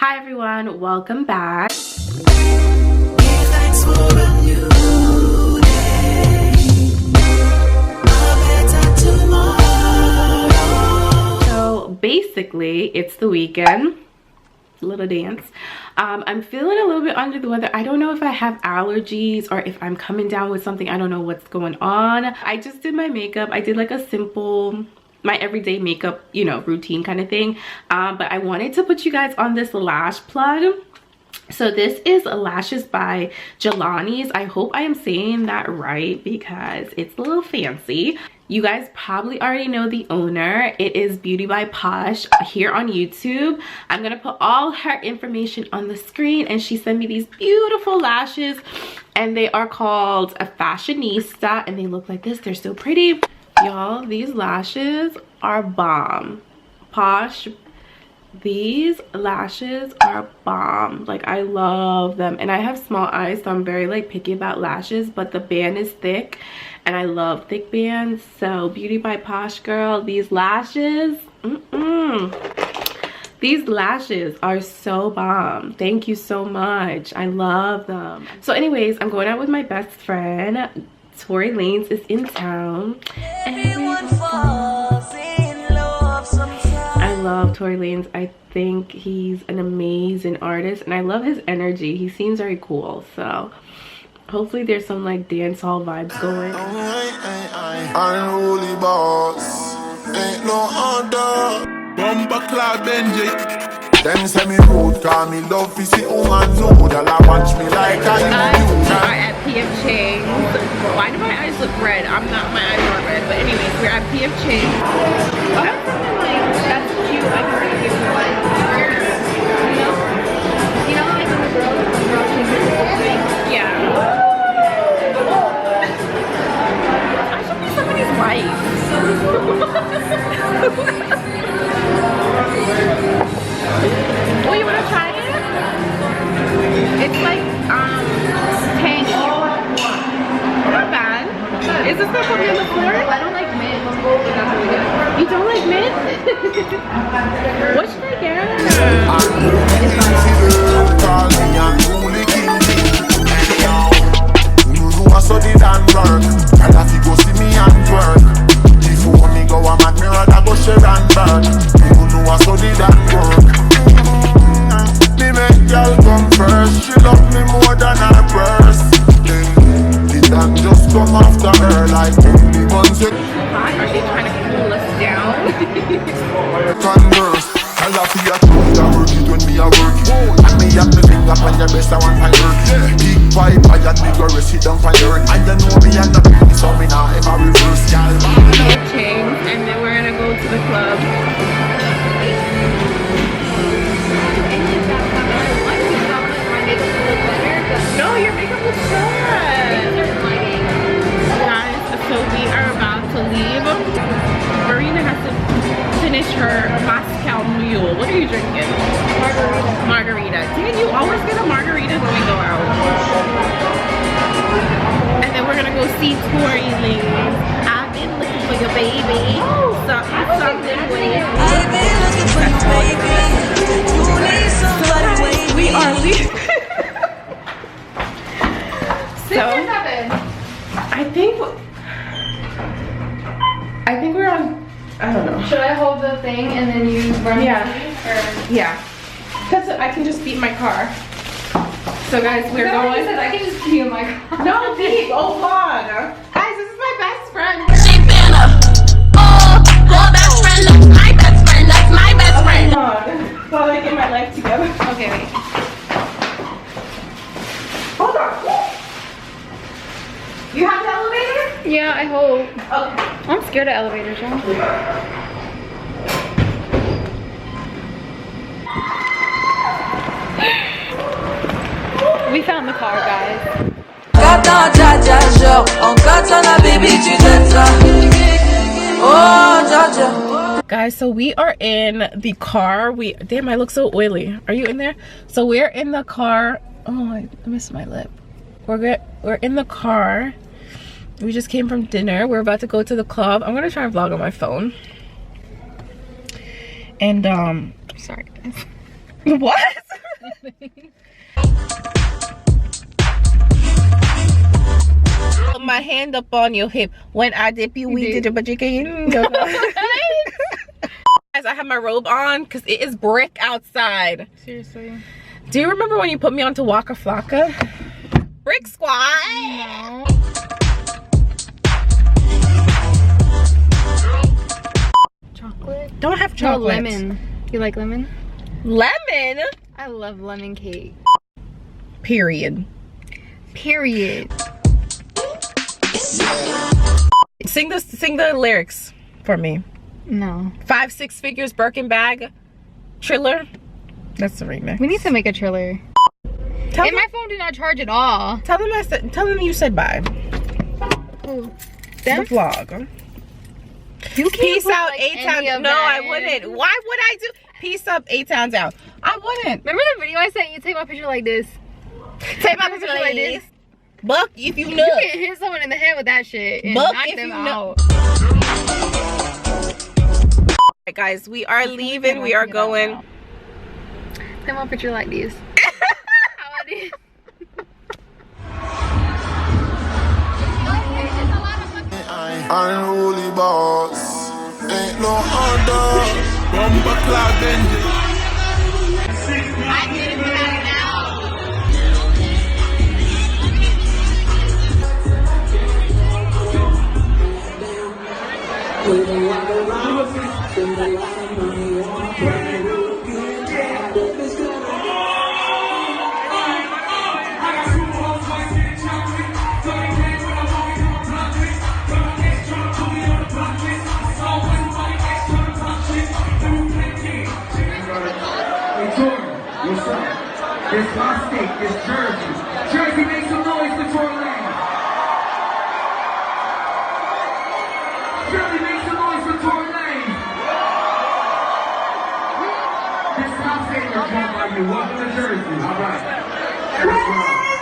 Hi everyone, welcome back. So basically, it's the weekend. Little dance. I'm feeling a little bit under the weather. I don't know if I have allergies or if I'm coming down with something. I don't know what's going on. I just did my makeup. I did like a simple, my everyday makeup, you know, routine kind of thing. But I wanted to put you guys on this lash plug. So this is lashes by Jelani's. I hope I am saying that right because it's a little fancy. You guys probably already know the owner. It is Beauty by Posh here on YouTube. I'm gonna put all her information on the screen, and she sent me these beautiful lashes, and they are called a Fashionista, and they look like this. They're so pretty. Y'all, these lashes are bomb. Posh, these lashes are bomb. Like, I love them, and I have small eyes, so I'm very like picky about lashes, but the band is thick and I love thick bands. So Beauty by Posh, girl, these lashes, these lashes are so bomb. Thank you so much. I love them. So anyways, I'm going out with my best friend. Tory Lanez is in town. I love Tory Lanez. I think he's an amazing artist, and I love his energy. He seems very cool, so hopefully there's some like dance hall vibes going. Unruly boss, ain't no other. Bomba Cloud Benji. Them say me rude, call me love to see woman know that I watch me like I do. We are at PF Chang's. Why do my eyes look red? My eyes aren't red, but anyways, we're at PF Chang's. I have something like, that's cute. I can really give you one. You know, like when the girls take this whole thing? Yeah. I should be somebody's wife. Oh, you wanna try it? It's like tangy. Not bad. Is this not something on the floor? I don't like mint. You don't like mint? What should I get? So did and work. Tell her to go see me and twerk. Before me go a mad, me rather go share and burn. You know I so did and work. Me make y'all come first. She love me more than her purse. Did and just come after her like only months. Why are they trying to cool us down? Converse. I love you at home, I work it when me a work. And me have the finger on your breast, I want my work. Big pipe, I and me go rest it down for your work. And you know me and the baby, so me now ever reverse, y'all. And then we're gonna go to the club. No, your makeup looks good. Guys, so we are about to leave. Marina has to finish her Moscow Mule. What are you drinking? Margarita. Margarita. Dan, you always get a margarita when we go out. And then we're gonna go see Tory Lanez. I've been looking for your baby. Something with. I've been looking for your baby. You need somebody waiting. We are leaving. 6 or 7. I think we're on. I don't know. Should I hold the thing and then you run? Yeah. Yeah. Because I can just beat my car. So guys, we're going. Said I can just pee in my car. No, beep. Oh, God. Guys, this is my best friend. She been your best friend. That's my best friend. That's my best friend. Oh, God. While I get my life together. Okay, wait. Hold on. You have the elevator? Yeah, I hope. Okay. I'm scared of elevators, y'all. We found the car, guys. Guys, so we are in the car. Damn, I look so oily. Are you in there? So we're in the car. Oh, I missed my lip. We're in the car. We just came from dinner. We're about to go to the club. I'm gonna try and vlog on my phone. And sorry guys. What? Put my hand up on your hip. When I dip you, we did it, but you can't. Guys, I have my robe on because it is brick outside. Seriously. Do you remember when you put me onto Waka Flocka? Brick squad. No. Chocolate? Don't have chocolate. No, lemon. You like lemon? Lemon? I love lemon cake. Period. Period. Sing the lyrics for me. No. 5 6 figures Birkin bag. Triller. That's the remix. We need to make a trailer. Tell And them, my phone did not charge at all. tell them you said bye. Who? The Them? vlog. You can't Peace put, out, like, 8 any times. of No, that I in. wouldn't. Why would I do? Peace up, 8 times out. I wouldn't. Remember the video I sent you? Take my picture like this. Take my picture like this. Buck if you know. You can hit someone in the head with that shit and Buck knock if them you know. out. Alright guys, we are leaving. We are going. Take my picture like this. How I did. Unruly boss, ain't no other. Bumper clad Benji. This my state, this Jersey. Jersey, make some noise for Tory Lanez. Jersey, make some noise for Tory Lanez. This top state is joined by you. Welcome to Jersey. All right. Let's go.